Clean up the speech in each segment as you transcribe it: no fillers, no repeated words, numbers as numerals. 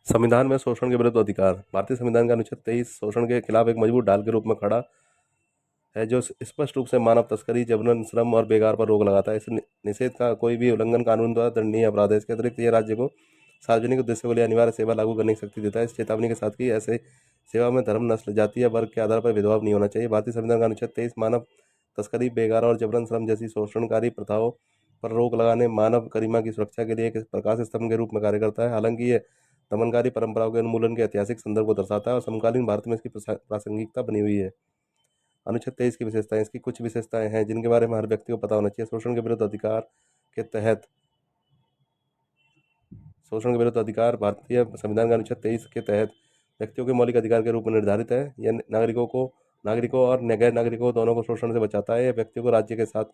संविधान में शोषण के विरुद्ध अधिकार। भारतीय संविधान का अनुच्छेद 23 शोषण के खिलाफ एक मजबूत ढाल के रूप में खड़ा है, जो स्पष्ट रूप से मानव तस्करी, जबरन श्रम और बेगार पर रोक लगाता है। इस निषेध का कोई भी उल्लंघन कानून द्वारा दंडनीय अपराध है। इसके अतिरिक्त यह राज्य को सार्वजनिक उद्देश्यों के लिए अनिवार्य सेवा लागू करने की शक्ति देता है, इस चेतावनी के साथ कि ऐसे सेवा में धर्म, नस्ल, जाति या वर्ग के आधार पर भेदभाव नहीं होना चाहिए। भारतीय संविधान का अनुच्छेद 23 मानव तस्करी, बेगार और जबरन श्रम जैसी शोषणकारी प्रथाओं पर रोक लगाने, मानव गरिमा की सुरक्षा के लिए एक प्रकाश स्तंभ के रूप में कार्य करता है। हालांकि ये दमनकारी परंपराओं के उन्मूलन के ऐतिहासिक संदर्भ को दर्शाता है और समकालीन भारत में इसकी प्रासंगिकता बनी हुई है। अनुच्छेद 23 की विशेषताएं। इसकी कुछ विशेषताएं हैं जिनके बारे में हर व्यक्ति को पता होना चाहिए। शोषण के विरुद्ध अधिकार के तहत शोषण के विरुद्ध अधिकार भारतीय संविधान के अनुच्छेद 23 के तहत व्यक्तियों के मौलिक अधिकार के रूप में निर्धारित है। यह नागरिकों और गैर नागरिकों दोनों को शोषण से बचाता है। यह व्यक्तियों को राज्य के साथ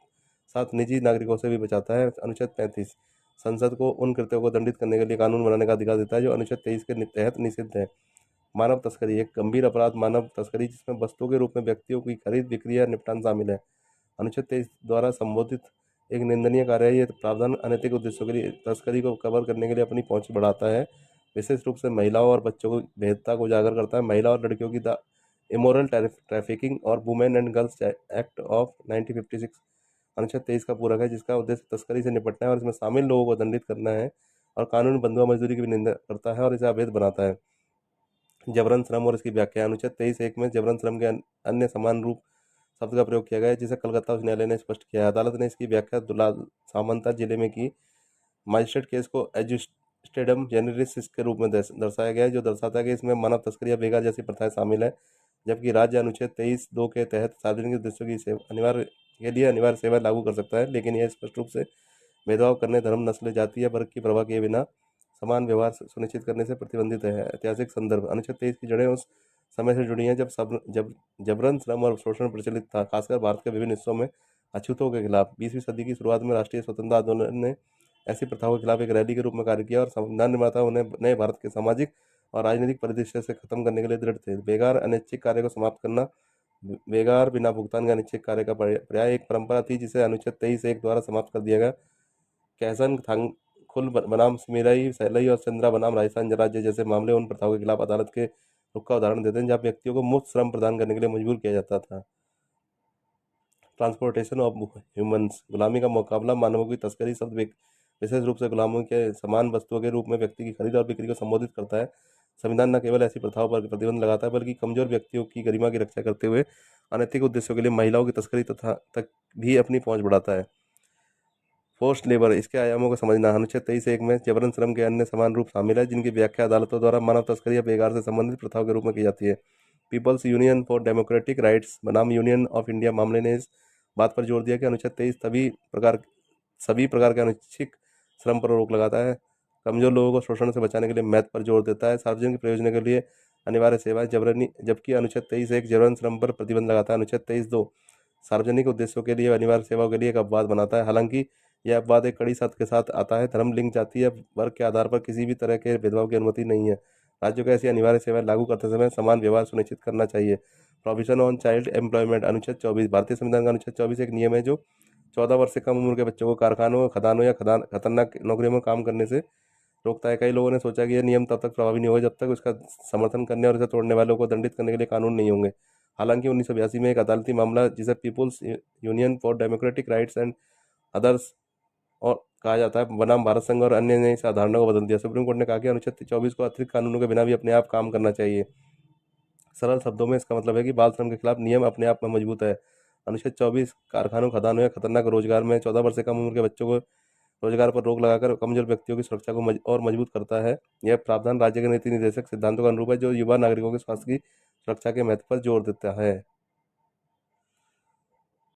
साथ निजी नागरिकों से भी बचाता है। अनुच्छेद 35 संसद को उन कृत्यों को दंडित करने के लिए कानून बनाने का अधिकार देता है जो अनुच्छेद 23 के तहत निषिद्ध है। मानव तस्करी एक गंभीर अपराध मानव तस्करी, जिसमें वस्तुओं के रूप में व्यक्तियों की खरीद, बिक्री या निपटान शामिल है। अनुच्छेद 23 द्वारा संबोधित एक निंदनीय कार्य है। ये प्रावधान अनैतिक उद्देश्यों के लिए तस्करी को कवर करने के लिए अपनी पहुंच बढ़ाता है। विशेष रूप से महिलाओं और बच्चों की भेदता को उजागर करता है। महिला और लड़कियों की द इमोरल ट्रैफिकिंग और women and girls act of 1956 अनुच्छेद 23 का पूरक है, जिसका उद्देश्य तस्करी से निपटना है और इसमें शामिल लोगों को दंडित करना है, और कानून बंधुआ मजदूरी की भी निंदा करता है और इसे अवैध बनाता है। जबरन श्रम और इसकी व्याख्या। अनुच्छेद 23(1) में जबरन श्रम के अन्य समान रूप शब्द का प्रयोग किया गया है, जिसे कलकत्ता उच्च न्यायालय ने स्पष्ट किया है। अदालत ने इसकी व्याख्या दुलाल सामंता जिले में की। मजिस्ट्रेट केस को एजुस्टेडम जेनेरिस के रूप में दर्शाया गया है, जो दर्शाता है कि इसमें मानव तस्करी या बेगार जैसी प्रथाएं शामिल है, जबकि राज्य अनुच्छेद 23(2) के तहत सार्वजनिक उद्देश्यों की अनिवार्य सेवा लागू कर सकता है, लेकिन यह स्पष्ट रूप से भेदभाव करने, धर्म, नस्ल, जाति या वर्ग की परवाह किए बिना समान व्यवहार सुनिश्चित करने से प्रतिबंधित है। ऐतिहासिक संदर्भ। अनुच्छेद 23 की जड़ें उस समय से जुड़ी हैं जब जबरन श्रम और शोषण प्रचलित था, खासकर भारत के विभिन्न हिस्सों में अछूतों के खिलाफ। 20वीं सदी की शुरुआत में राष्ट्रीय स्वतंत्रता आंदोलन ने ऐसी प्रथाओं के खिलाफ एक रैली के रूप में कार्य किया और संविधान निर्माता उन्हें नए भारत के सामाजिक और राजनीतिक परिदृश्य से खत्म करने के लिए दृढ़ थे। बेगार अनैच्छिक कार्य को समाप्त करना। बेगार बिना भुगतान के अनैच्छिक कार्य का पर्याय एक परंपरा थी, जिसे अनुच्छेद 23(1) द्वारा समाप्त कर दिया गया। कैसन थांगखुल बनाम सिमिराई, सैलई और चंद्रा बनाम राजस्थान राज्य जैसे मामले उन प्रथाओं के खिलाफ अदालत के रुख का उदाहरण देते हैं, जहाँ व्यक्तियों को मुफ्त श्रम प्रदान करने के लिए मजबूर किया जाता था। Transportation of humans. गुलामी का मुकाबला। मानवों की तस्करी शब्द विशेष रूप से गुलामों के समान वस्तुओं के रूप में व्यक्ति की खरीद और बिक्री को संबोधित करता है। संविधान न केवल ऐसी प्रथाओं पर प्रतिबंध लगाता है, बल्कि कमजोर व्यक्तियों की गरिमा की रक्षा करते हुए अनैतिक उद्देश्यों के लिए महिलाओं की तस्करी तक भी अपनी पहुंच बढ़ाता है। Forced labour. इसके आयामों को समझना। अनुच्छेद 23(1) में जबरन श्रम के अन्य समान रूप शामिल है, जिनकी व्याख्या अदालतों द्वारा मानव तस्करी या बेगार से संबंधित प्रथाओं के रूप में की जाती है। People's Union for Democratic Rights बनाम यूनियन ऑफ इंडिया मामले ने इस बात पर जोर दिया कि अनुच्छेद 23 सभी प्रकार के अनुच्छिक श्रम पर रोक लगाता है, कमजोर लोगों को शोषण से बचाने के लिए महत्व पर जोर देता है, सार्वजनिक प्रयोजनों के लिए अनिवार्य सेवाएं, जबकि अनुच्छेद 23(1) जबरन श्रम पर प्रतिबंध लगाता है। अनुच्छेद 23(2) सार्वजनिक उद्देश्यों के लिए अनिवार्य सेवाओं के लिए एक अपवाद बनाता है। हालांकि यह अपवाद एक कड़ी शर्त के साथ आता है। धर्म, लिंग, जाति या वर्ग के आधार पर किसी भी तरह के भेदभाव की अनुमति नहीं है। राज्यों को ऐसी अनिवार्य सेवाएं लागू करते समय समान व्यवहार सुनिश्चित करना चाहिए। Provision on child employment. अनुच्छेद 24 भारतीय संविधान का अनुच्छेद 24 एक नियम है जो 14 वर्ष से कम उम्र के बच्चों को कारखानों, खदानों या खतरनाक नौकरियों में काम करने से रोकता है। कई लोगों ने सोचा कि यह नियम तब तक प्रभावी नहीं होगा जब तक उसका समर्थन करने और इसे तोड़ने वालों को दंडित करने के लिए कानून नहीं होंगे। हालांकि 1982 में एक अदालती मामला, जिसे People's Union for Democratic Rights and others और कहा जाता है, बनाम भारत संघ और अन्य ने इस अवधारणा को बदल दिया। सुप्रीम कोर्ट ने कहा कि अनुच्छेद 24 को अतिरिक्त कानूनों के बिना भी अपने आप काम करना चाहिए। सरल शब्दों में इसका मतलब है कि बाल श्रम के खिलाफ नियम अपने आप में मजबूत है। अनुच्छेद 24 कारखानों, खदानों या खतरनाक रोजगार में 14 वर्ष से कम उम्र के बच्चों को रोजगार पर रोक लगाकर कमजोर व्यक्तियों की सुरक्षा को और मजबूत करता है। यह प्रावधान राज्य के नीति निर्देशक सिद्धांतों का अनुरूप है, जो युवा नागरिकों के स्वास्थ्य की सुरक्षा के महत्व पर जोर देता है।